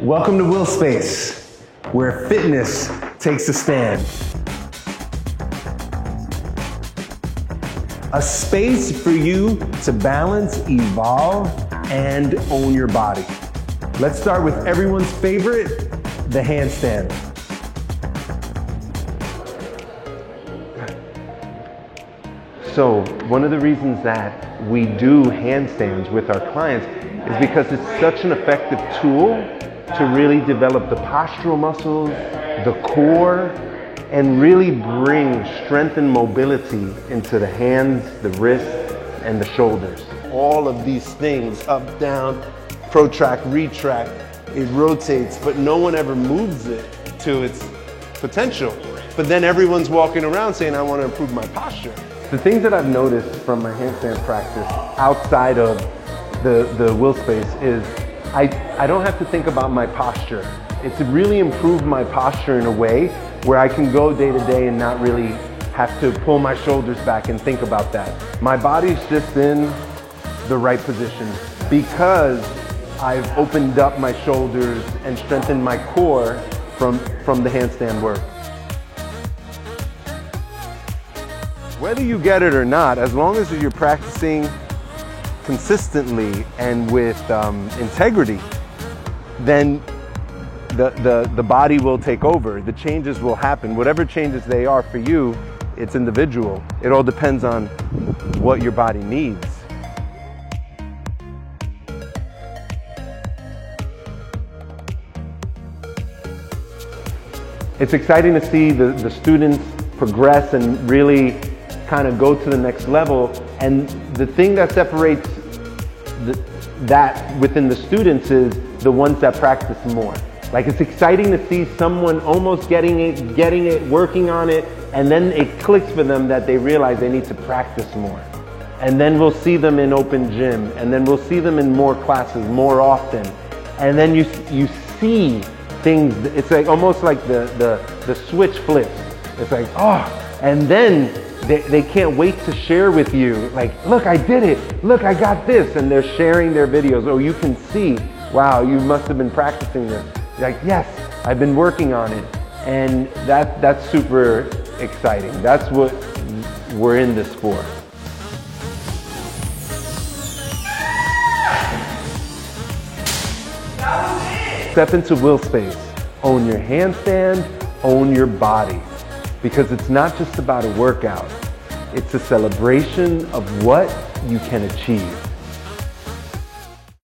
Welcome to Will Space, where fitness takes a stand. A space for you to balance, evolve, and own your body. Let's start with everyone's favorite, the handstand. So one of the reasons that we do handstands with our clients is because it's such an effective tool to really develop the postural muscles, the core, and really bring strength and mobility into the hands, the wrists, and the shoulders. All of these things, up, down, protract, retract, it rotates, but no one ever moves it to its potential. But then everyone's walking around saying, I want to improve my posture. The things that I've noticed from my handstand practice outside of the Will Space is I don't have to think about my posture. It's really improved my posture in a way where I can go day to day and not really have to pull my shoulders back and think about that. My body's just in the right position because I've opened up my shoulders and strengthened my core from the handstand work. Whether you get it or not, as long as you're practicing consistently and with integrity, then the body will take over. The changes will happen. Whatever changes they are for you, it's individual. It all depends on what your body needs. It's exciting to see the students progress and really kind of go to the next level. And the thing that separates that within the students is the ones that practice more. Like, it's exciting to see someone almost getting it, working on it, and then it clicks for them that they realize they need to practice more. And then we'll see them in open gym, and then we'll see them in more classes more often. And then you see things, it's like almost like the switch flips. It's like, oh, and then they can't wait to share with you, like, look, I did it, look, I got this, and they're sharing their videos. Oh, you can see, wow, you must have been practicing this. Like, yes, I've been working on it. And that's super exciting. That's what we're in this for. Step into Will Space. Own your handstand, own your body. Because it's not just about a workout. It's a celebration of what you can achieve.